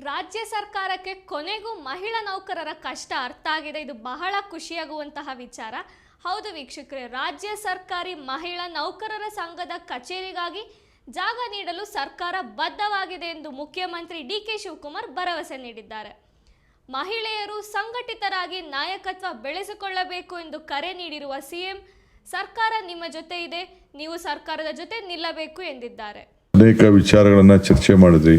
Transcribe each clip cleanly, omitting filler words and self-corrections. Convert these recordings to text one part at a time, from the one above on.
ರಾಜ್ಯ ಸರ್ಕಾರಕ್ಕೆ ಕೊನೆಗೂ ಮಹಿಳಾ ನೌಕರರ ಕಷ್ಟ ಅರ್ಥ ಆಗಿದೆ. ಇದು ಬಹಳ ಖುಷಿಯಾಗುವಂತಹ ವಿಚಾರ. ಹೌದು ವೀಕ್ಷಕರೇ, ರಾಜ್ಯ ಸರ್ಕಾರಿ ಮಹಿಳಾ ನೌಕರರ ಸಂಘದ ಕಚೇರಿಗಾಗಿ ಜಾಗ ನೀಡಲು ಸರ್ಕಾರ ಬದ್ಧವಾಗಿದೆ ಎಂದು ಮುಖ್ಯಮಂತ್ರಿ ಡಿ.ಕೆ. ಶಿವಕುಮಾರ್ ಭರವಸೆ ನೀಡಿದ್ದಾರೆ. ಮಹಿಳೆಯರು ಸಂಘಟಿತರಾಗಿ ನಾಯಕತ್ವ ಬೆಳೆಸಿಕೊಳ್ಳಬೇಕು ಎಂದು ಕರೆ ನೀಡಿರುವ ಸಿಎಂ, ಸರ್ಕಾರ ನಿಮ್ಮ ಜೊತೆ ಇದೆ, ನೀವು ಸರ್ಕಾರದ ಜೊತೆ ನಿಲ್ಲಬೇಕು ಎಂದಿದ್ದಾರೆ. ಅನೇಕ ವಿಚಾರಗಳನ್ನು ಚರ್ಚೆ ಮಾಡಿದ್ರಿ.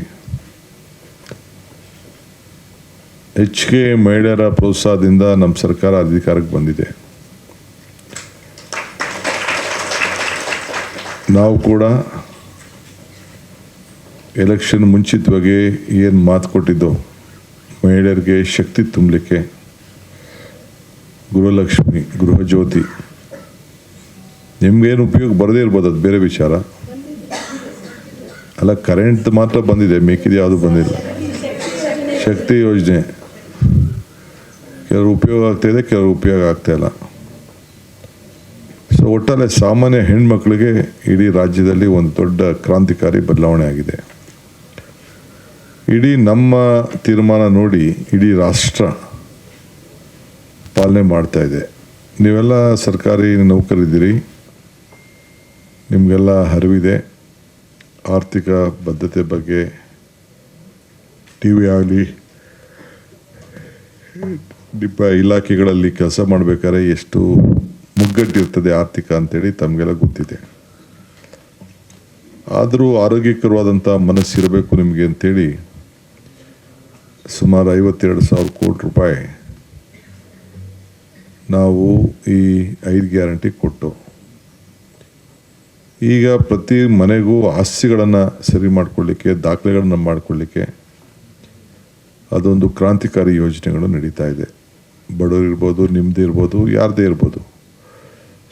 ಹೆಚ್ಚಿಗೆ ಮಹಿಳೆಯರ ಪ್ರೋತ್ಸಾಹದಿಂದ ನಮ್ಮ ಸರ್ಕಾರ ಅಧಿಕಾರಕ್ಕೆ ಬಂದಿದೆ. ನಾವು ಕೂಡ ಎಲೆಕ್ಷನ್ ಮುಂಚಿತವಾಗಿ ಏನು ಮಾತು ಕೊಟ್ಟಿದ್ದೋ ಮಹಿಳೆಯರಿಗೆ ಶಕ್ತಿ ತುಂಬಲಿಕ್ಕೆ ಗೃಹಲಕ್ಷ್ಮಿ, ಗೃಹಜ್ಯೋತಿ, ನಿಮ್ಗೇನು ಉಪಯೋಗ ಬರದೇ ಇರ್ಬೋದು, ಅದು ಬೇರೆ ವಿಚಾರ ಅಲ್ಲ. ಕರೆಂಟ್ ಮಾತ್ರ ಬಂದಿದೆ, ಮಿಕ್ಕಿದ ಯಾವುದು ಬಂದಿಲ್ಲ. ಶಕ್ತಿ ಯೋಜನೆ ಕೆಲವರು ಉಪಯೋಗ ಆಗ್ತಾಯಿದೆ, ಕೆಲವರು ಉಪಯೋಗ ಆಗ್ತಾಯಿಲ್ಲ. ಸೊ ಒಟ್ಟಲ್ಲಿ ಸಾಮಾನ್ಯ ಹೆಣ್ಮಕ್ಳಿಗೆ ಇಡೀ ರಾಜ್ಯದಲ್ಲಿ ಒಂದು ದೊಡ್ಡ ಕ್ರಾಂತಿಕಾರಿ ಬದಲಾವಣೆ ಆಗಿದೆ. ಇಡೀ ನಮ್ಮ ತೀರ್ಮಾನ ನೋಡಿ ಇಡೀ ರಾಷ್ಟ್ರ ಪಾಲನೆ ಮಾಡ್ತಾ ಇದೆ. ನೀವೆಲ್ಲ ಸರ್ಕಾರಿ ನೌಕರಿದ್ದೀರಿ, ನಿಮಗೆಲ್ಲ ಅರಿವಿದೆ. ಆರ್ಥಿಕ ಬದ್ಧತೆ ಬಗ್ಗೆ ಟಿ ವಿ ಆಗಲಿ, ಇಲಾಖೆಗಳಲ್ಲಿ ಕೆಲಸ ಮಾಡಬೇಕಾದ್ರೆ ಎಷ್ಟು ಮುಗ್ಗಟ್ಟಿರ್ತದೆ ಆರ್ಥಿಕ ಅಂತೇಳಿ ತಮಗೆಲ್ಲ ಗೊತ್ತಿದೆ. ಆದರೂ ಆರೋಗ್ಯಕರವಾದಂಥ ಮನಸ್ಸಿರಬೇಕು ನಿಮಗೆ ಅಂತೇಳಿ ಸುಮಾರು 52,000 ಕೋಟಿ ರೂಪಾಯಿ ನಾವು ಈ 5 ಗ್ಯಾರಂಟಿ ಕೊಟ್ಟು, ಈಗ ಪ್ರತಿ ಮನೆಗೂ ಆಸ್ತಿಗಳನ್ನು ಸರಿ ಮಾಡಿಕೊಳ್ಳಿಕ್ಕೆ, ದಾಖಲೆಗಳನ್ನು ಮಾಡಿಕೊಳ್ಳಿಕ್ಕೆ ಅದೊಂದು ಕ್ರಾಂತಿಕಾರಿ ಯೋಜನೆಗಳು ನಡೀತಾ ಇದೆ. ಬಡವರು ಇರ್ಬೋದು, ನಿಮ್ಮದೇ ಇರ್ಬೋದು, ಯಾರದೇ ಇರ್ಬೋದು,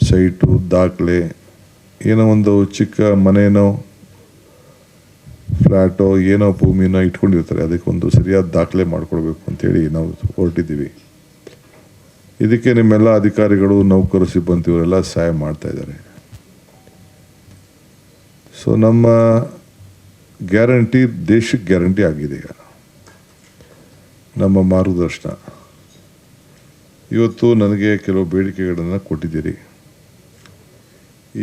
ಸೈಟು, ದಾಖಲೆ, ಏನೋ ಒಂದು ಚಿಕ್ಕ ಮನೇನೋ ಫ್ಲ್ಯಾಟೋ ಏನೋ ಭೂಮಿನೋ ಇಟ್ಕೊಂಡಿರ್ತಾರೆ, ಅದಕ್ಕೊಂದು ಸರಿಯಾದ ದಾಖಲೆ ಮಾಡಿಕೊಡ್ಬೇಕು ಅಂತೇಳಿ ನಾವು ಹೊರಟಿದ್ದೀವಿ. ಇದಕ್ಕೆ ನಿಮ್ಮೆಲ್ಲ ಅಧಿಕಾರಿಗಳು, ನೌಕರ ಸಿಬ್ಬಂದಿಯವರೆಲ್ಲ ಸಹಾಯ ಮಾಡ್ತಾಯಿದ್ದಾರೆ. ಸೊ ನಮ್ಮ ಗ್ಯಾರಂಟಿ ದೇಶಕ್ಕೆ ಗ್ಯಾರಂಟಿ ಆಗಿದೆ. ಈಗ ನಮ್ಮ ಮಾರ್ಗದರ್ಶನ ಇವತ್ತು ನನಗೆ ಕೆಲವು ಬೇಡಿಕೆಗಳನ್ನು ಕೊಟ್ಟಿದ್ದೀರಿ.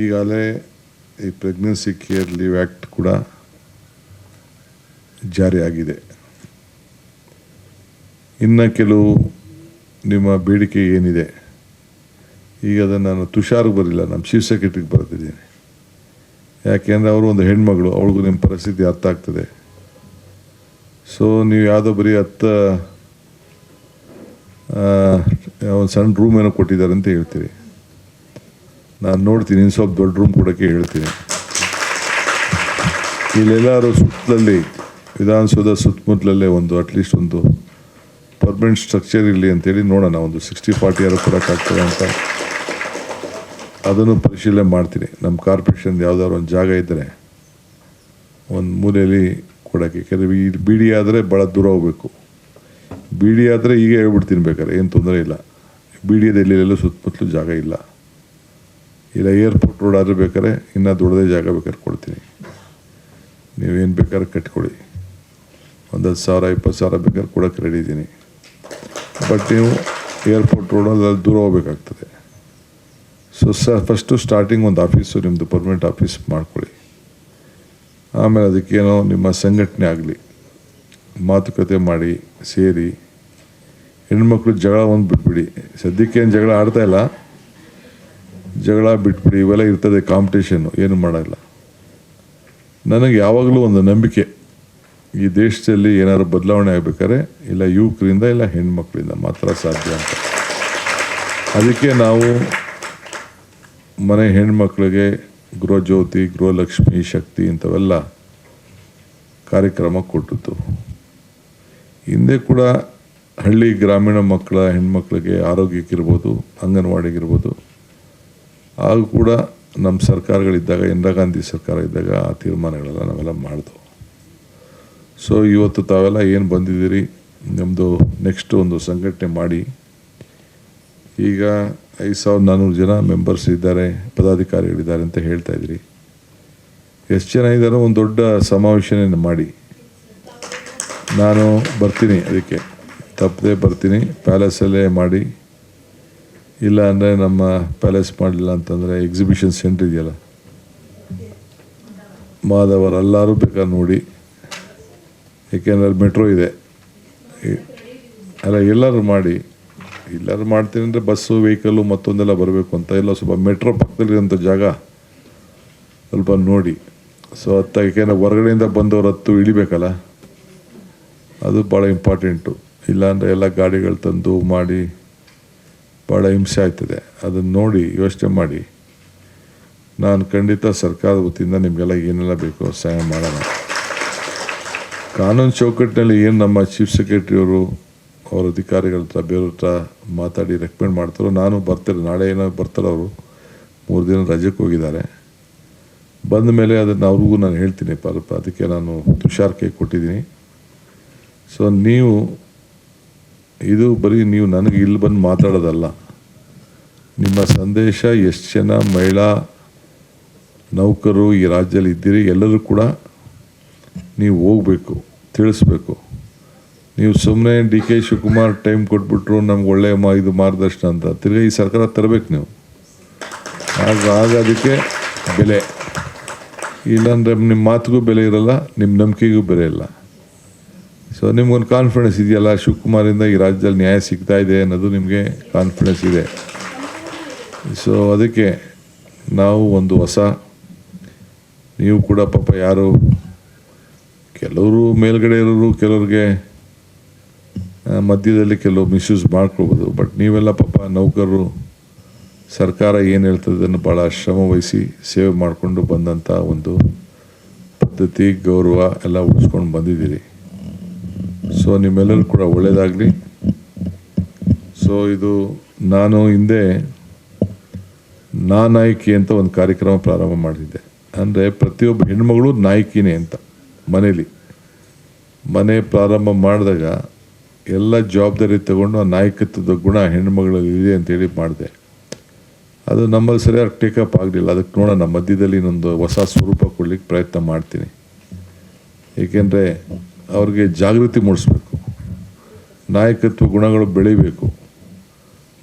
ಈಗಾಗಲೇ ಈ ಪ್ರೆಗ್ನೆನ್ಸಿ ಕೇರ್ ಲೀವ್ ಆ್ಯಕ್ಟ್ ಕೂಡ ಜಾರಿಯಾಗಿದೆ. ಇನ್ನು ಕೆಲವು ನಿಮ್ಮ ಬೇಡಿಕೆ ಏನಿದೆ, ಈಗ ಅದನ್ನು ನಾನು ತುಷಾರ್ಗೆ ಬರಲಿಲ್ಲ, ನಮ್ಮ ಚೀಫ್ ಸೆಕ್ರೆಟರಿಗೆ ಬರ್ತಿದ್ದೀನಿ. ಯಾಕೆಂದರೆ ಅವರು ಒಂದು ಹೆಣ್ಮಗಳು, ಅವಳಿಗೂ ನಿಮ್ಮ ಪರಿಸ್ಥಿತಿ ಅರ್ಥ ಆಗ್ತದೆ. ಸೊ ನೀವು ಯಾವುದೋ ಬರೀ ಒಂದು ಸಣ್ಣ ರೂಮ್ ಏನೋ ಕೊಟ್ಟಿದ್ದಾರೆ ಅಂತ ಹೇಳ್ತೀರಿ. ನಾನು ನೋಡ್ತೀನಿ, ಇನ್ನು ಸ್ವಲ್ಪ ದೊಡ್ಡ ರೂಮ್ ಕೊಡೋಕ್ಕೆ ಹೇಳ್ತೀನಿ. ಇಲ್ಲೆಲ್ಲರೂ ಸುತ್ತಲಲ್ಲಿ, ವಿಧಾನಸೌಧ ಸುತ್ತಮುತ್ತಲಲ್ಲೇ ಒಂದು ಅಟ್ಲೀಸ್ಟ್ ಒಂದು ಪರ್ಮನೆಂಟ್ ಸ್ಟ್ರಕ್ಚರ್ ಇರಲಿ ಅಂತೇಳಿ ನೋಡೋಣ. ಒಂದು 60-40 ಯಾರು ಕೊಡೋಕ್ಕಾಗ್ತದೆ ಅಂತ ಅದನ್ನು ಪರಿಶೀಲನೆ ಮಾಡ್ತೀನಿ. ನಮ್ಮ ಕಾರ್ಪೊರೇಷನ್ ಯಾವುದಾದ್ರು ಒಂದು ಜಾಗ ಇದ್ದರೆ ಒಂದು ಮೂಲೆಯಲ್ಲಿ ಕೊಡೋಕ್ಕೆ. ಕೆಲವು ಈ ಬಿ ಡಿ ಆದರೆ ಭಾಳ ದೂರ ಹೋಗಬೇಕು. ಬಿ ಡಿ ಆದರೆ ಈಗ ಹೇಳ್ಬಿಡ್ತೀನಿ, ಬೇಕಾದ್ರೆ ಏನು ತೊಂದರೆ ಇಲ್ಲ. ಬಿ ಡಿ ಎಲ್ಲೆಲ್ಲೂ ಸುತ್ತಮುತ್ತಲೂ ಜಾಗ ಇಲ್ಲ. ಏರ್ಪೋರ್ಟ್ ರೋಡ್ ಆದರೆ ಬೇಕಾದ್ರೆ ಇನ್ನೂ ದೊಡ್ಡದೇ ಜಾಗ ಬೇಕಾದ್ರೆ ಕೊಡ್ತೀನಿ. ನೀವೇನು ಬೇಕಾದ್ರೆ ಕಟ್ಕೊಳ್ಳಿ. ಒಂದು 10,000 20,000 ಬೇಕಾದ್ರೆ ಕೊಡೋಕ್ಕೆ ರೆಡಿ ಇದ್ದೀನಿ. ಬಟ್ ನೀವು ಏರ್ಪೋರ್ಟ್ ರೋಡಲ್ಲಿ ದೂರ ಹೋಗ್ಬೇಕಾಗ್ತದೆ. ಸೊ ಫಸ್ಟು ಸ್ಟಾರ್ಟಿಂಗ್ ಒಂದು ಆಫೀಸು, ನಿಮ್ಮದು ಪರ್ಮನೆಂಟ್ ಆಫೀಸ್ ಮಾಡ್ಕೊಳ್ಳಿ. ಆಮೇಲೆ ಅದಕ್ಕೇನೋ ನಿಮ್ಮ ಸಂಘಟನೆ ಆಗಲಿ, ಮಾತುಕತೆ ಮಾಡಿ ಸೇರಿ. ಹೆಣ್ಮಕ್ಳು ಜಗಳ ಒಂದು ಬಿಟ್ಬಿಡಿ. ಸದ್ಯಕ್ಕೇನು ಜಗಳ ಆಡ್ತಾಯಿಲ್ಲ, ಜಗಳ ಬಿಟ್ಬಿಡಿ. ಇವೆಲ್ಲ ಇರ್ತದೆ ಕಾಂಪಿಟೇಷನ್ನು, ಏನು ಮಾಡೋಲ್ಲ. ನನಗೆ ಯಾವಾಗಲೂ ಒಂದು ನಂಬಿಕೆ, ಈ ದೇಶದಲ್ಲಿ ಏನಾದ್ರು ಬದಲಾವಣೆ ಆಗಬೇಕಾದ್ರೆ ಇಲ್ಲ ಯುವಕರಿಂದ ಇಲ್ಲ ಹೆಣ್ಮಕ್ಳಿಂದ ಮಾತ್ರ ಸಾಧ್ಯ ಅಂತ. ಅದಕ್ಕೆ ನಾವು ಮನೆ ಹೆಣ್ಮಕ್ಳಿಗೆ ಗೃಹಜ್ಯೋತಿ, ಗೃಹಲಕ್ಷ್ಮಿ, ಶಕ್ತಿ ಇಂಥವೆಲ್ಲ ಕಾರ್ಯಕ್ರಮ ಕೊಟ್ಟಿದ್ದು. ಹಿಂದೆ ಕೂಡ ಹಳ್ಳಿ ಗ್ರಾಮೀಣ ಮಕ್ಕಳ ಹೆಣ್ಮಕ್ಳಿಗೆ ಆರೋಗ್ಯಕ್ಕಿರ್ಬೋದು, ಅಂಗನವಾಡಿಗಿರ್ಬೋದು, ಆಗ ಕೂಡ ನಮ್ಮ ಸರ್ಕಾರಗಳಿದ್ದಾಗ, ಇಂದಿರಾ ಗಾಂಧಿ ಸರ್ಕಾರ ಇದ್ದಾಗ ಆ ತೀರ್ಮಾನಗಳೆಲ್ಲ ನಾವೆಲ್ಲ ಮಾಡಿದ್ವು. ಸೊ ಇವತ್ತು ತಾವೆಲ್ಲ ಏನು ಬಂದಿದ್ದೀರಿ, ನಮ್ಮದು ನೆಕ್ಸ್ಟ್ ಒಂದು ಸಂಘಟನೆ ಮಾಡಿ. ಈಗ 5,400 ಜನ ಮೆಂಬರ್ಸ್ ಇದ್ದಾರೆ, ಪದಾಧಿಕಾರಿಗಳಿದ್ದಾರೆ ಅಂತ ಹೇಳ್ತಾಯಿದ್ರಿ. ಎಷ್ಟು ಜನ ಇದ್ದಾರೋ ಒಂದು ದೊಡ್ಡ ಸಮಾವೇಶನ ಮಾಡಿ ನಾನು ಬರ್ತೀನಿ, ಅದಕ್ಕೆ ತಪ್ಪದೆ ಬರ್ತೀನಿ. ಪ್ಯಾಲೇಸಲ್ಲೇ ಮಾಡಿ, ಇಲ್ಲ ಅಂದರೆ ನಮ್ಮ ಪ್ಯಾಲೇಸ್ ಮಾಡಲಿಲ್ಲ ಅಂತಂದರೆ ಎಕ್ಸಿಬಿಷನ್ ಸೆಂಟ್ರ್ ಇದೆಯಲ್ಲ ಮಾಧವರ್, ಎಲ್ಲರೂ ಬೇಕಾದ್ರೆ ನೋಡಿ. ಏಕೆಂದರೆ ಮೆಟ್ರೋ ಇದೆ, ಅಲ್ಲ ಎಲ್ಲರೂ ಮಾಡಿ. ಎಲ್ಲರೂ ಮಾಡ್ತೀನಿ ಅಂದರೆ ಬಸ್ಸು ವೆಹಿಕಲ್ಲು ಮತ್ತೊಂದೆಲ್ಲ ಬರಬೇಕು ಅಂತ ಇಲ್ಲ, ಸ್ವಲ್ಪ ಮೆಟ್ರೋ ಪಕ್ಕದಲ್ಲಿರೋಂಥ ಜಾಗ ಸ್ವಲ್ಪ ನೋಡಿ. ಸೊ ಏಕೆಂದರೆ ಹೊರಗಡೆಯಿಂದ ಬಂದವರು ಹತ್ತು ಇಳಿಬೇಕಲ್ಲ, ಅದು ಭಾಳ ಇಂಪಾರ್ಟೆಂಟು. ಇಲ್ಲಾಂದರೆ ಎಲ್ಲ ಗಾಡಿಗಳು ತಂದು ಮಾಡಿ ಭಾಳ ಹಿಂಸೆ ಆಗ್ತದೆ. ಅದನ್ನು ನೋಡಿ ಯೋಚನೆ ಮಾಡಿ. ನಾನು ಖಂಡಿತ ಸರ್ಕಾರದ ವತಿಯಿಂದ ನಿಮಗೆಲ್ಲ ಏನೆಲ್ಲ ಬೇಕೋ ಸಹಾಯ ಮಾಡೋಣ. ಕಾನೂನು ಚೌಕಟ್ಟಿನಲ್ಲಿ ಏನು ನಮ್ಮ ಚೀಫ್ ಸೆಕ್ರೆಟರಿಯವರು ಅವ್ರ ಅಧಿಕಾರಿಗಳ ಹತ್ರ ಬೇರೆಯವ್ರ ಹತ್ರ ಮಾತಾಡಿ ರೆಕಮೆಂಡ್ ಮಾಡ್ತಾರೋ, ನಾನು ಬರ್ತಾರೆ. ನಾಳೆ ಏನೋ ಬರ್ತಾರೆ, ಅವರು 3 ದಿನ ರಜೆಗೆ ಹೋಗಿದ್ದಾರೆ. ಬಂದ ಮೇಲೆ ಅದನ್ನು ಅವ್ರಿಗೂ ನಾನು ಹೇಳ್ತೀನಿ. ಅದಕ್ಕೆ ನಾನು ತುಷಾರ್ ಕೈ ಕೊಟ್ಟಿದ್ದೀನಿ. ಸೊ ನೀವು ಇದು ಬರೀ ನೀವು ನನಗೆ ಇಲ್ಲಿ ಬಂದು ಮಾತಾಡೋದಲ್ಲ, ನಿಮ್ಮ ಸಂದೇಶ ಎಷ್ಟು ಜನ ಮಹಿಳಾ ನೌಕರರು ಈ ರಾಜ್ಯದಲ್ಲಿ ಇದ್ದೀರಿ ಎಲ್ಲರೂ ಕೂಡ ನೀವು ಹೋಗಬೇಕು, ತಿಳಿಸ್ಬೇಕು. ನೀವು ಸುಮ್ಮನೆ ಡಿ ಕೆ ಶಿವಕುಮಾರ್ ಟೈಮ್ ಕೊಟ್ಬಿಟ್ರು ನಮ್ಗೆ ಒಳ್ಳೆಯ ಇದು ಮಾರ್ಗದರ್ಶನ ಅಂತ ತಿರ್ಗಿ ಈ ಸರ್ಕಾರ ತರಬೇಕು ನೀವು. ಆಗ ಅದಕ್ಕೆ ಬೆಲೆ. ಇಲ್ಲಾಂದರೆ ನಿಮ್ಮ ಮಾತಿಗೂ ಬೆಲೆ ಇರಲ್ಲ, ನಿಮ್ಮ ನಂಬಿಕೆಗೂ ಬೆಲೆ ಇಲ್ಲ. ಸೊ ನಿಮ್ಗೊಂದು ಕಾನ್ಫಿಡೆನ್ಸ್ ಇದೆಯಲ್ಲ, ಶಿವಕುಮಾರಿಂದ ಈ ರಾಜ್ಯದಲ್ಲಿ ನ್ಯಾಯ ಸಿಗ್ತಾ ಇದೆ ಅನ್ನೋದು ನಿಮಗೆ ಕಾನ್ಫಿಡೆನ್ಸ್ ಇದೆ. ಸೊ ಅದಕ್ಕೆ ನಾವು ಒಂದು ಹೊಸ, ನೀವು ಕೂಡ ಪಾಪ ಯಾರು ಕೆಲವರು ಮೇಲ್ಗಡೆ ಇರೋರು, ಕೆಲವ್ರಿಗೆ ಮಧ್ಯದಲ್ಲಿ ಕೆಲವು ಮಿಸ್ಯೂಸ್ ಮಾಡ್ಕೊಳ್ಬೋದು. ಬಟ್ ನೀವೆಲ್ಲ ಪಾಪ ನೌಕರರು, ಸರ್ಕಾರ ಏನು ಹೇಳ್ತದೆ ಅದನ್ನು ಭಾಳ ಶ್ರಮ ವಹಿಸಿ ಸೇವೆ ಮಾಡಿಕೊಂಡು ಬಂದಂಥ ಒಂದು ಪದ್ಧತಿ, ಗೌರವ ಎಲ್ಲ ಉಳಿಸ್ಕೊಂಡು ಬಂದಿದ್ದೀರಿ. ಸೊ ನಿಮ್ಮೆಲ್ಲರೂ ಕೂಡ ಒಳ್ಳೆಯದಾಗಲಿ. ಸೊ ಇದು ನಾನು ಹಿಂದೆ ನಾಯಕಿ ಅಂತ ಒಂದು ಕಾರ್ಯಕ್ರಮ ಪ್ರಾರಂಭ ಮಾಡಿದ್ದೆ. ಅಂದರೆ ಪ್ರತಿಯೊಬ್ಬ ಹೆಣ್ಮಗಳು ನಾಯಕಿನೇ ಅಂತ ಮನೇಲಿ. ಮನೆ ಪ್ರಾರಂಭ ಮಾಡಿದಾಗ ಎಲ್ಲ ಜವಾಬ್ದಾರಿ ತಗೊಂಡು ಆ ನಾಯಕತ್ವದ ಗುಣ ಹೆಣ್ಮಗಳಲ್ಲಿ ಇದೆ ಅಂತೇಳಿ ಮಾಡಿದೆ. ಅದು ನಮ್ಮಲ್ಲಿ ಸರಿಯಾಗಿ ಟೇಕಪ್ ಆಗಲಿಲ್ಲ. ಅದಕ್ಕೆ ನೋಡೋಣ, ಮಧ್ಯದಲ್ಲಿ ಇನ್ನೊಂದು ಹೊಸ ಸ್ವರೂಪ ಕೊಡ್ಲಿಕ್ಕೆ ಪ್ರಯತ್ನ ಮಾಡ್ತೀನಿ. ಏಕೆಂದರೆ ಅವ್ರಿಗೆ ಜಾಗೃತಿ ಮೂಡಿಸ್ಬೇಕು, ನಾಯಕತ್ವ ಗುಣಗಳು ಬೆಳಿಬೇಕು.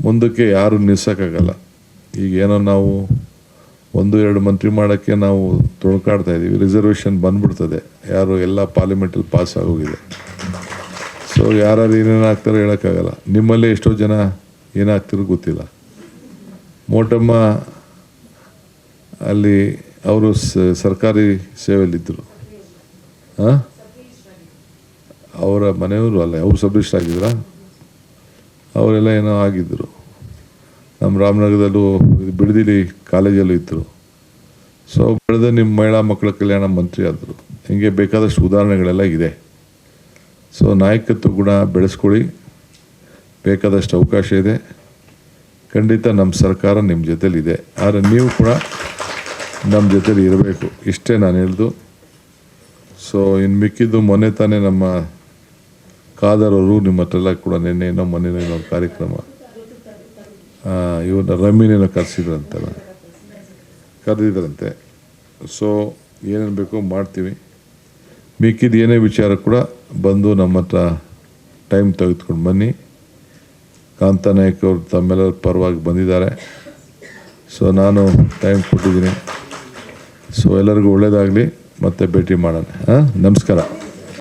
ಮುಂದಕ್ಕೆ ಯಾರು ನಿಲ್ಸೋಕ್ಕಾಗಲ್ಲ. ಈಗ ಏನೋ ನಾವು 1-2 ಮಂತ್ರಿ ಮಾಡೋಕ್ಕೆ ನಾವು ತೊಳ್ಕಾಡ್ತಾ ಇದ್ದೀವಿ. ರಿಸರ್ವೇಷನ್ ಬಂದ್ಬಿಡ್ತದೆ, ಯಾರು ಎಲ್ಲ ಪಾರ್ಲಿಮೆಂಟಲ್ಲಿ ಪಾಸ್ ಆಗೋಗಿದೆ. ಸೊ ಯಾರು ಏನೇನಾಗ್ತಾರೋ ಹೇಳೋಕ್ಕಾಗಲ್ಲ. ನಿಮ್ಮಲ್ಲೇ ಎಷ್ಟೋ ಜನ ಏನಾಗ್ತಿರೋ ಗೊತ್ತಿಲ್ಲ. ಮೋಟಮ್ಮ ಅಲ್ಲಿ ಅವರು ಸರ್ಕಾರಿ ಸೇವೆಯಲ್ಲಿದ್ದರು. ಅವರ ಮನೆಯವರು ಅಲ್ಲ, ಅವರು ಸಬ್ ರಿಜಿಸ್ಟರ್ ಆಗಿದ್ರಾ? ಅವರೆಲ್ಲ ಏನೋ ಆಗಿದ್ದರು. ನಮ್ಮ ರಾಮನಗರದಲ್ಲೂ ಬಿಡದಿಲಿ ಕಾಲೇಜಲ್ಲೂ ಇದ್ದರು. ಸೊ ಬೆಳೆದ ನಿಮ್ಮ ಮಹಿಳಾ ಮಕ್ಕಳ ಕಲ್ಯಾಣ ಮಂತ್ರಿ ಆದರು. ಹೀಗೆ ಬೇಕಾದಷ್ಟು ಉದಾಹರಣೆಗಳೆಲ್ಲ ಇದೆ. ಸೊ ನಾಯಕತ್ವ ಗುಣ ಬೆಳೆಸ್ಕೊಳ್ಳಿ, ಬೇಕಾದಷ್ಟು ಅವಕಾಶ ಇದೆ. ಖಂಡಿತ ನಮ್ಮ ಸರ್ಕಾರ ನಿಮ್ಮ ಜೊತೆಲಿದೆ. ಆದರೆ ನೀವು ಕೂಡ ನಮ್ಮ ಜೊತೆಲಿ ಇರಬೇಕು. ಇಷ್ಟೇ ನಾನು ಹೇಳ್ದು. ಸೊ ಇನ್ನು ಮಿಕ್ಕಿದ್ದು ಮೊನ್ನೆ ತಾನೇ ನಮ್ಮ ಕಾದರವರು ನಿಮ್ಮ ಹತ್ರ ಎಲ್ಲ ಕೂಡ ನಿನ್ನೆನೋ ಮೊನ್ನೆನೋ ಕಾರ್ಯಕ್ರಮ ಇವನ್ನ ರಮ್ಮಿನೇನೋ ಕರೆದಿದ್ರಂತೆ. ಸೊ ಏನೇನು ಬೇಕೋ ಮಾಡ್ತೀವಿ. ಮಿಕ್ಕಿದ ಏನೇ ವಿಚಾರ ಕೂಡ ಬಂದು ನಮ್ಮ ಹತ್ರ ಟೈಮ್ ತೆಗೆದುಕೊಂಡು ಬನ್ನಿ. ಕಾಂತನಾಯಕ್ ಅವರು ತಮ್ಮೆಲ್ಲರ ಪರವಾಗಿ ಬಂದಿದ್ದಾರೆ. ಸೊ ನಾನು ಟೈಮ್ ಕೊಟ್ಟಿದ್ದೀನಿ. ಸೊ ಎಲ್ಲರಿಗೂ ಒಳ್ಳೆಯದಾಗಲಿ, ಮತ್ತೆ ಭೇಟಿ ಮಾಡೋಣ. ನಮಸ್ಕಾರ.